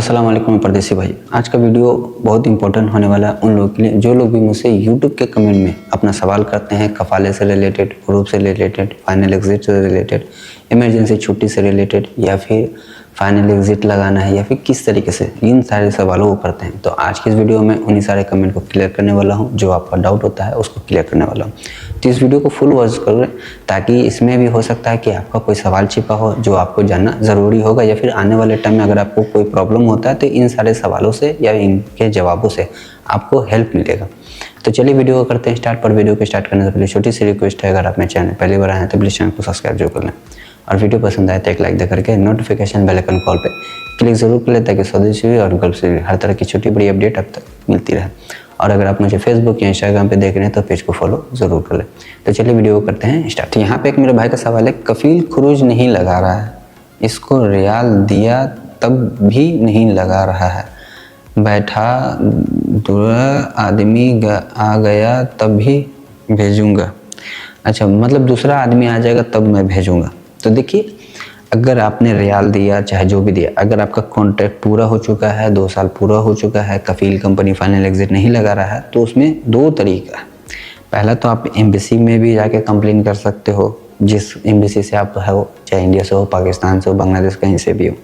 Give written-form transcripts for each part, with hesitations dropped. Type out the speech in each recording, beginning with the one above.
अस्सलाम वालेकुम परदेसी भाई। आज का वीडियो बहुत इंपॉर्टेंट होने वाला है उन लोगों के लिए जो लोग भी मुझसे यूट्यूब के कमेंट में अपना सवाल करते हैं कफाले से रिलेटेड, ग्रुप से रिलेटेड, फाइनल एग्जिट से रिलेटेड, इमरजेंसी छुट्टी से रिलेटेड, या फिर फाइनल एग्जिट लगाना है, या फिर किस तरीके से इन सारे सवालों को करते हैं। तो आज की इस वीडियो में उन्हीं सारे कमेंट को क्लियर करने वाला हूँ, जो आपका डाउट होता है उसको क्लियर करने वाला हूँ। तो इस वीडियो को फुल वॉच करें ताकि इसमें भी हो सकता है कि आपका कोई सवाल छिपा हो जो आपको जानना ज़रूरी होगा, या फिर आने वाले टाइम में अगर आपको कोई प्रॉब्लम होता है तो इन सारे सवालों से या इनके जवाबों से आपको हेल्प मिलेगा। तो चलिए वीडियो को करते हैं स्टार्ट। पर वीडियो को स्टार्ट करने से पहले छोटी सी रिक्वेस्ट है, अगर आप मेरे चैनल पहली बार आए हैं तो प्लीज़ चैनल को सब्सक्राइब जरूर कर लें, और वीडियो पसंद आए तो एक लाइक दे करके नोटिफिकेशन बेल आइकन कॉल पे क्लिक जरूर कर लें ताकि स्वदेशी भी और गल्फ से भी हर तरह की छोटी बड़ी अपडेट अब तक मिलती रहे। और अगर आप मुझे फेसबुक या इंस्टाग्राम पे देख रहे हैं तो पेज को फॉलो जरूर कर लें। तो चलिए वीडियो को करते हैं स्टार्ट। तो यहाँ पे एक मेरे भाई का सवाल है, कफील खुरूज नहीं लगा रहा है, इसको रियाल दिया तब भी नहीं लगा रहा है, बैठा दूरा आदमी आ गया तब भी भेजूंगा। अच्छा, मतलब दूसरा आदमी आ जाएगा तब मैं भेजूंगा। तो देखिए, अगर आपने रियाल दिया चाहे जो भी दिया, अगर आपका कॉन्ट्रैक्ट पूरा हो चुका है, 2 साल पूरा हो चुका है, कफील कंपनी फाइनल एग्जिट नहीं लगा रहा है, तो उसमें 2 तरीका है। पहला तो आप एम्बेसी में भी जाके कंप्लेन कर सकते हो, जिस एम्बेसी से आप हो, चाहे इंडिया से हो, पाकिस्तान से हो, बांग्लादेश कहीं से भी हो।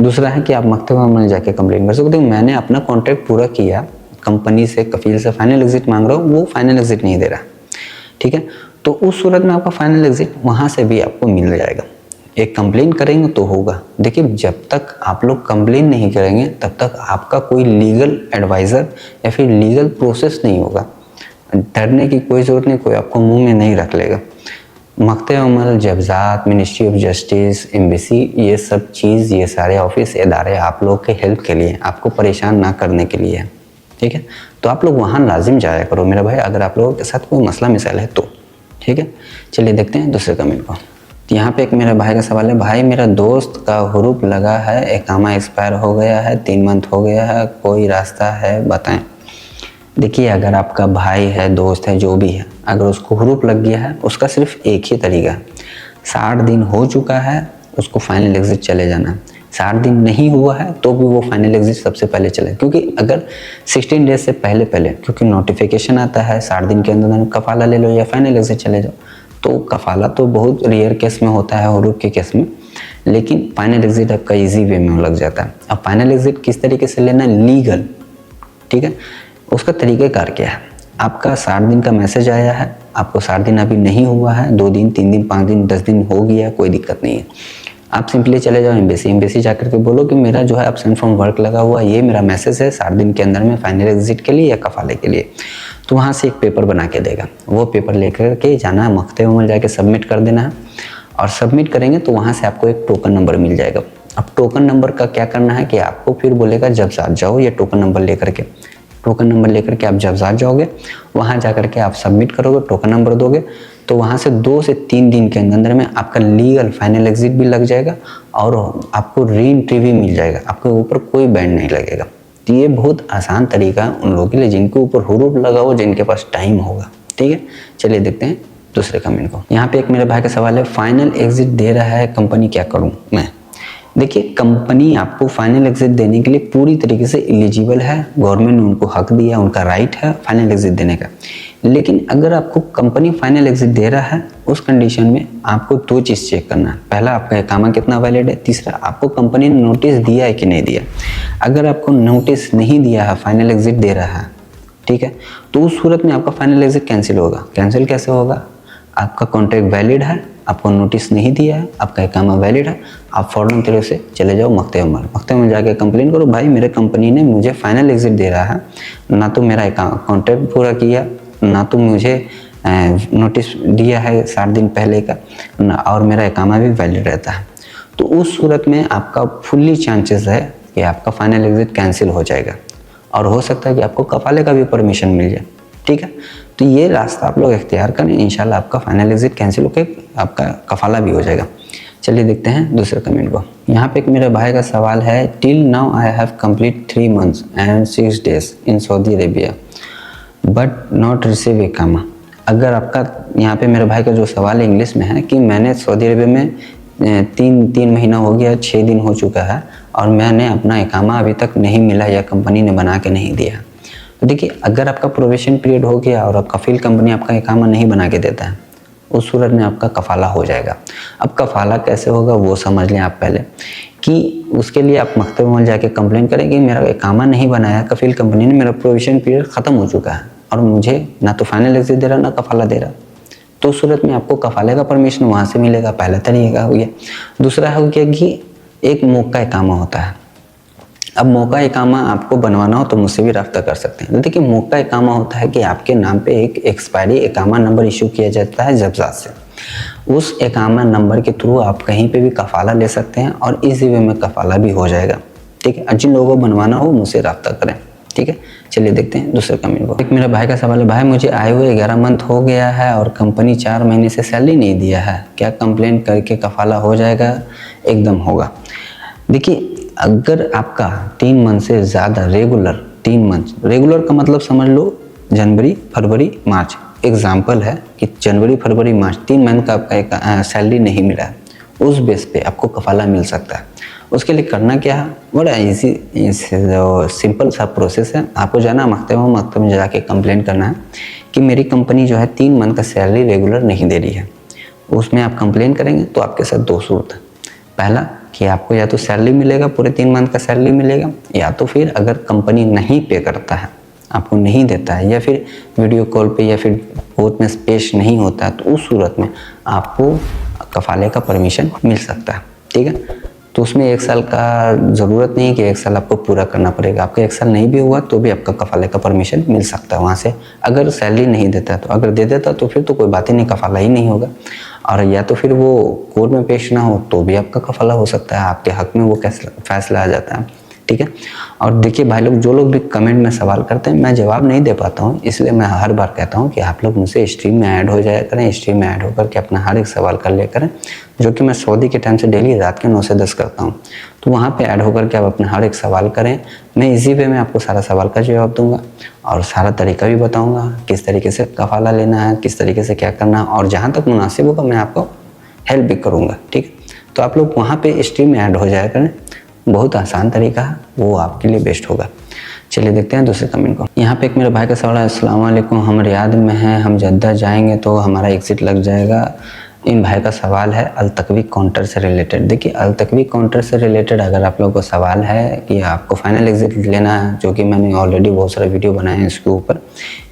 दूसरा है कि आप मकतबा में जाके कंप्लेन कर सकते हो, मैंने अपना कॉन्ट्रैक्ट पूरा किया, कंपनी से कफील से फाइनल एग्जिट मांग रहा हूँ, वो फाइनल एग्जिट नहीं दे रहा। ठीक है, तो उस सूरत में आपका फाइनल एग्जिट वहाँ से भी आपको मिल जाएगा। एक कंप्लेन करेंगे तो होगा। देखिए, जब तक आप लोग कंप्लेन नहीं करेंगे तब तक आपका कोई लीगल एडवाइज़र या फिर लीगल प्रोसेस नहीं होगा। डरने की कोई ज़रूरत नहीं, कोई आपको मुंह में नहीं रख लेगा। मकते अमल, जब्ज़ात, मिनिस्ट्री ऑफ जस्टिस, एम्बेसी, ये सब चीज़, ये सारे ऑफिस इदारे आप लोग के हेल्प के लिए, आपको परेशान ना करने के लिए है। ठीक है, तो आप लोग वहाँ लाजिम जाया करो मेरा भाई, अगर आप लोगों के साथ कोई मसला मिसाल है तो। ठीक है, चलिए देखते हैं दूसरे कमेंट को। तो यहाँ पे एक मेरे भाई का सवाल है, भाई मेरा दोस्त का हुरूप लगा है, एकामा एक्सपायर हो गया है, 3 मंथ हो गया है, कोई रास्ता है बताएं। देखिए, अगर आपका भाई है, दोस्त है, जो भी है, अगर उसको हुरूप लग गया है, उसका सिर्फ एक ही तरीका है, 60 दिन हो चुका है उसको फाइनल एग्जिट चले जाना है। 60 दिन नहीं हुआ है तो भी वो फाइनल एग्जिट सबसे पहले चले, क्योंकि अगर 16 डेज से पहले क्योंकि नोटिफिकेशन आता है 60 दिन के अंदर कफाला ले लो या फाइनल एग्जिट चले जाओ, तो कफाला तो बहुत रेयर केस में होता है हुरूप के केस में, लेकिन फाइनल एग्जिट आपका इजी वे में लग जाता है। अब फाइनल एग्जिट किस तरीके से लेना है, लीगल। ठीक है, उसका तरीक़ाकार क्या है, आपका 60 दिन का मैसेज आया है, आपको 60 दिन अभी नहीं हुआ है, 2 दिन, 3 दिन, 5 दिन, 10 दिन हो गया, कोई दिक्कत नहीं है। आप सिंपली चले जाओ एम्बेसी जाकर के बोलो कि मेरा जो है एब्सेंट फ्रॉम वर्क लगा हुआ, ये मेरा मैसेज है, 60 दिन के अंदर में फाइनल एग्जिट के लिए या कफाले के लिए। तो वहाँ से एक पेपर बना के देगा, वो पेपर लेकर के जाना है, मकतबे में जाके सबमिट कर देना है, और सबमिट करेंगे तो वहाँ से आपको एक टोकन नंबर मिल जाएगा। अब टोकन नंबर का क्या करना है कि आपको फिर बोलेगा जब्ज़ात जाओ, ये टोकन नंबर लेकर के, टोकन नंबर लेकर के आप जब्ज़ात जाओगे, वहाँ जा कर के आप सबमिट करोगे, टोकन नंबर दोगे, तो वहाँ से 2 से 3 दिन के अंदर में आपका लीगल फाइनल एग्जिट भी लग जाएगा और आपको री एंट्री भी मिल जाएगा, आपके ऊपर कोई बैंड नहीं लगेगा। तो ये बहुत आसान तरीका है उन लोगों के लिए जिनके ऊपर हुरूप लगा हो, जिनके पास टाइम होगा। ठीक है, चलिए देखते हैं दूसरे कमेंट को। यहाँ पे एक मेरे भाई का सवाल है, फाइनल एग्जिट दे रहा है कंपनी, क्या करूँ मैं। देखिए, कंपनी आपको फाइनल एग्जिट देने के लिए पूरी तरीके से एलिजिबल है, गवर्नमेंट ने उनको हक दिया, उनका राइट है फाइनल एग्जिट देने का। लेकिन अगर आपको कंपनी फाइनल एग्जिट दे रहा है, उस कंडीशन में आपको 2 चीज़ चेक करना है। पहला, आपका इकामा कितना वैलिड है, तीसरा, आपको कंपनी ने नोटिस दिया है कि नहीं दिया। अगर आपको नोटिस नहीं दिया है, फाइनल एग्जिट दे रहा है, ठीक है, तो उस सूरत में आपका फाइनल एग्जिट कैंसिल होगा। कैंसिल कैसे होगा, आपका कॉन्ट्रैक्ट वैलिड है, आपको नोटिस नहीं दिया है, आपका इकामा वैलिड है, आप फ़ौरन तरह से चले जाओ मकतबे में जाके कंप्लेन करो, भाई मेरे कंपनी ने मुझे फाइनल एग्जिट दे रहा है, ना तो मेरा कॉन्ट्रैक्ट पूरा किया, ना तो मुझे नोटिस दिया है 60 दिन पहले का, ना और मेरा इकामा भी वैलिड रहता है। तो उस सूरत में आपका फुल्ली चांसेस है कि आपका फाइनल एग्जिट कैंसिल हो जाएगा, और हो सकता है कि आपको कफाले का भी परमिशन मिल जाए। ठीक है, तो ये रास्ता आप लोग इख्तियार करें, इंशाल्लाह आपका फाइनल एग्जिट कैंसिल होकर आपका कफाला भी हो जाएगा। चलिए देखते हैं दूसरे कमेंट को। यहाँ पे एक मेरे भाई का सवाल है, till now I have complete 3 months and 6 days in Saudi Arabia but not receive इकामा। अगर आपका यहाँ पे मेरे भाई का जो सवाल इंग्लिश में है कि मैंने सऊदी अरेबिया में 3 महीना हो गया, 6 दिन हो चुका है और मैंने अपना इकामा अभी तक नहीं मिला या कंपनी ने बना के नहीं दिया। तो देखिए, अगर आपका प्रोबेशन पीरियड हो गया और कफील कंपनी आपका इकामा नहीं बना के देता है, उस सूरत में आपका कफाला हो जाएगा। अब कफाला कैसे होगा वो समझ लें आप पहले, कि उसके लिए आप मकतब में जाके कंप्लेन करेंगे मेरा इकामा नहीं बनाया कफील कंपनी ने, मेरा प्रोविजन पीरियड ख़त्म हो चुका है और मुझे ना तो फाइनल एग्जिट दे रहा ना कफाला दे रहा। तो उस सूरत में आपको कफाले का परमिशन वहाँ से मिलेगा। पहला तरीका हो गया। दूसरा हो गया कि एक मौका इकामा होता है। अब मौका इकामा आपको बनवाना हो तो मुझसे भी रब्ता कर सकते हैं। देखिए, मौका इकामा होता है कि आपके नाम पे एक एक्सपायरी इकामा नंबर इशू किया जाता है जब्जात से। उस इकामा नंबर के थ्रू आप कहीं पे भी कफाला ले सकते हैं और इजी वे में कफाला भी हो जाएगा। ठीक है, जिन लोगों को बनवाना हो मुझसे रब्ता करें। ठीक है, चलिए देखते हैं दूसरे कमेंट को। एक मेरे भाई का सवाल है, भाई मुझे आए हुए 11 मंथ हो गया है और कंपनी 4 महीने से सैलरी नहीं दिया है, क्या कंप्लेन करके कफाला हो जाएगा? एकदम होगा। देखिए, अगर आपका 3 मंथ से ज़्यादा रेगुलर, 3 मंथ रेगुलर का मतलब समझ लो जनवरी फरवरी मार्च, एग्जाम्पल है कि जनवरी फरवरी मार्च 3 मंथ का आपका एक सैलरी नहीं मिला है, उस बेस पे आपको कफाला मिल सकता है। उसके लिए करना क्या है, बड़ा इजी सिंपल सा प्रोसेस है। आपको जाना मकतब में जाके कंप्लेंट करना है कि मेरी कंपनी जो है 3 मंथ का सैलरी रेगुलर नहीं दे रही है। उसमें आप कंप्लेन करेंगे तो आपके साथ 2 सूरत है। पहला कि आपको या तो सैलरी मिलेगा, पूरे 3 मंथ का सैलरी मिलेगा, या तो फिर अगर कंपनी नहीं पे करता है, आपको नहीं देता है, या फिर वीडियो कॉल पे या फिर कोर्ट में पेश नहीं होता है, तो उस सूरत में आपको कफाले का परमिशन मिल सकता है। ठीक है, तो उसमें 1 साल का ज़रूरत नहीं कि 1 साल आपको पूरा करना पड़ेगा। आपका 1 साल नहीं भी हुआ तो भी आपका कफाले का परमिशन मिल सकता है वहाँ से, अगर सैलरी नहीं देता है तो। अगर दे देता तो फिर तो कोई बात ही नहीं, कफाला ही नहीं होगा। और या तो फिर वो कोर्ट में पेश ना हो तो भी आपका कफाला हो सकता है, आपके हक में वो फैसला आ जाता है। ठीक है, और देखिए भाई लोग, जो लोग भी कमेंट में सवाल करते हैं मैं जवाब नहीं दे पाता हूँ, इसलिए मैं हर बार कहता हूँ कि आप लोग मुझसे स्ट्रीम में ऐड हो जाया करें। स्ट्रीम में ऐड होकर के अपना हर एक सवाल कर लिया करें, जो कि मैं सऊदी के टाइम से डेली रात के 9 से 10 करता हूँ। तो वहाँ पे ऐड होकर के आप अपना हर एक सवाल करें, मैं इजी वे में आपको सारा सवाल का जवाब दूंगा और सारा तरीका भी बताऊँगा, किस तरीके से कफाला लेना है, किस तरीके से क्या करना है, और जहाँ तक मुनासिब होगा मैं आपको हेल्प भी करूँगा। ठीक है, तो आप लोग वहाँ पे स्ट्रीम में ऐड हो जाया करें, बहुत आसान तरीका है, वो आपके लिए बेस्ट होगा। चलिए देखते हैं दूसरे कमेंट को। यहाँ पे एक मेरे भाई का सवाल है, अस्सलाम वालेकुम, हम रियाद में हैं, हम जद्दा जाएंगे तो हमारा एग्जिट लग जाएगा। इन भाई का सवाल है अलतकवी काउंटर से रिलेटेड। देखिए, अलतकवी काउंटर से रिलेटेड अगर आप लोगों को सवाल है कि आपको फाइनल एग्जिट लेना है, जो कि मैंने ऑलरेडी बहुत सारे वीडियो बनाए हैं इसके ऊपर,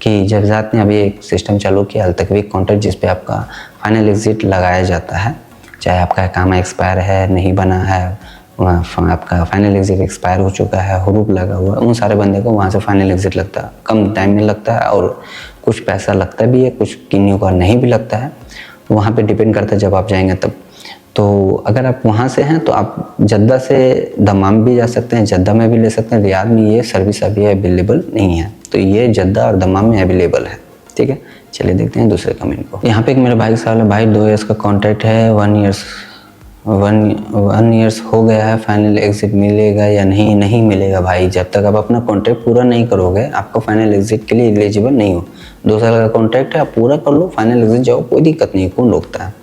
कि जब्जात ने अभी एक सिस्टम चालू किया अलतकवी काउंटर, जिस पे आपका फाइनल एग्जिट लगाया जाता है। चाहे आपका इकामा एक्सपायर है, नहीं बना है, आपका फाइनल एग्जिट एक्सपायर हो चुका है, हुरूफ लगा हुआ है, उन सारे बंदे को वहाँ से फाइनल एग्जिट लगता है। कम टाइम में लगता है और कुछ पैसा लगता भी है, कुछ किन्नियों का नहीं भी लगता है, वहाँ पे डिपेंड करता है जब आप जाएंगे तब। तो अगर आप वहाँ से हैं तो आप जद्दा से दमाम भी जा सकते हैं, जद्दा में भी ले सकते हैं। रियाद में ये सर्विस अभी अवेलेबल नहीं है, तो ये जद्दा और दमाम में अवेलेबल है। ठीक है, चलिए देखते हैं दूसरे कमेंट को। यहाँ पे एक मेरे भाई का सवाल है, भाई 2 ईयर्स का कॉन्ट्रैक्ट है, 1 ईयर्स हो गया है, फाइनल एग्जिट मिलेगा या नहीं मिलेगा? भाई जब तक आप अपना कॉन्ट्रैक्ट पूरा नहीं करोगे आपको फाइनल एग्जिट के लिए एलिजिबल नहीं हो। 2 साल का कॉन्ट्रैक्ट है, आप पूरा कर लो, फाइनल एग्जिट जाओ, कोई दिक्कत नहीं, कौन रोकता है।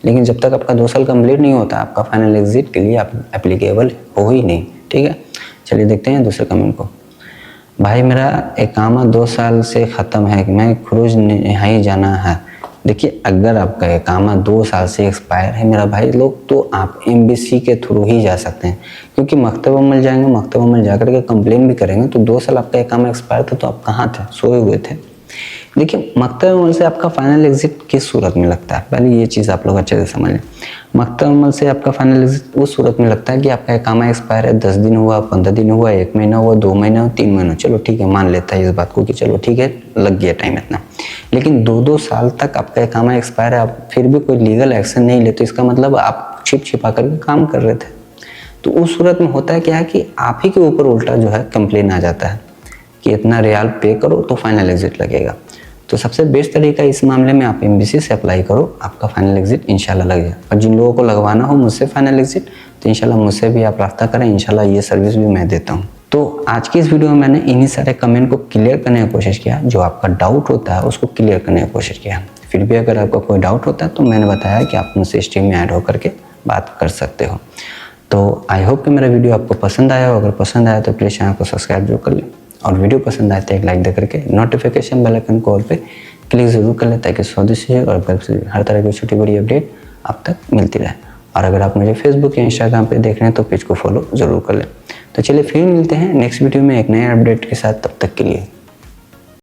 लेकिन जब तक आपका 2 साल कंप्लीट नहीं होता आपका फाइनल एग्जिट के लिए आप एप्लीकेबल हो ही नहीं। ठीक है, चलिए देखते हैं दूसरे कमेंट को। भाई मेरा इकामा 2 साल से ख़त्म है, मैं खुरूज नहीं जाना है। देखिए, अगर आपका इकामा 2 साल से एक्सपायर है मेरा भाई लोग, तो आप एम्बेसी के थ्रू ही जा सकते हैं, क्योंकि मकतब अमल जाएंगे, मकतब अमल जाकर के कंप्लेन भी करेंगे। तो 2 साल आपका इकामा एक्सपायर था तो आप कहाँ थे, सोए हुए थे। देखिए, मकतब अमल से आपका फाइनल एग्जिट किस सूरत में लगता है, पहले ये चीज़ आप लोग अच्छे से समझ लें। मकतब अमल से आपका फाइनल एग्जिट उस सूरत में लगता है कि आपका इकामा एक्सपायर है, 10 दिन हुआ, 15 दिन हुआ, 1 महीना हुआ, 2 महीना हुआ, 3 महीना, चलो ठीक है, मान लेता है इस बात को कि चलो ठीक है लग गया टाइम इतना। लेकिन 2-2 साल तक आपका इकामा एक्सपायर है, आप फिर भी कोई लीगल एक्शन नहीं ले, तो इसका मतलब आप छिपा करके काम कर रहे थे। तो उस सूरत में होता है क्या है कि आप ही के ऊपर उल्टा जो है कंप्लेन आ जाता है कि इतना रियाल पे करो तो फाइनल एग्जिट लगेगा। तो सबसे बेस्ट तरीका इस मामले में आप एम्बेसी से अप्लाई करो, आपका फाइनल एग्जिट इंशाल्लाह लग जाए। और जिन लोगों को लगवाना हो मुझसे फाइनल एग्जिट, तो इंशाल्लाह मुझसे भी आप राब्ता करें, इंशाल्लाह ये सर्विस भी मैं देता हूँ। तो आज की इस वीडियो में मैंने इन्हीं सारे कमेंट को क्लियर करने की कोशिश किया, जो आपका डाउट होता है उसको क्लियर करने की कोशिश किया। फिर भी अगर आपका कोई डाउट होता है तो मैंने बताया कि आप मुझसे स्ट्रीम में ऐड होकर के बात कर सकते हो। तो आई होप कि मेरा वीडियो आपको पसंद आया हो। अगर पसंद आया तो प्लीज़ चैनल को सब्सक्राइब जरूर कर लें, और वीडियो पसंद आए तो एक लाइक दे करके नोटिफिकेशन बेल आइकन को ऑल पे क्लिक ज़रूर कर लें, ताकि स्वदेशी से और वेब से हर तरह की छोटी बड़ी अपडेट आप तक मिलती रहे। और अगर आप मुझे फेसबुक या इंस्टाग्राम पे देख रहे हैं तो पेज को फॉलो ज़रूर कर लें। तो चलिए फिर मिलते हैं नेक्स्ट वीडियो में एक नए अपडेट के साथ। तब तक के लिए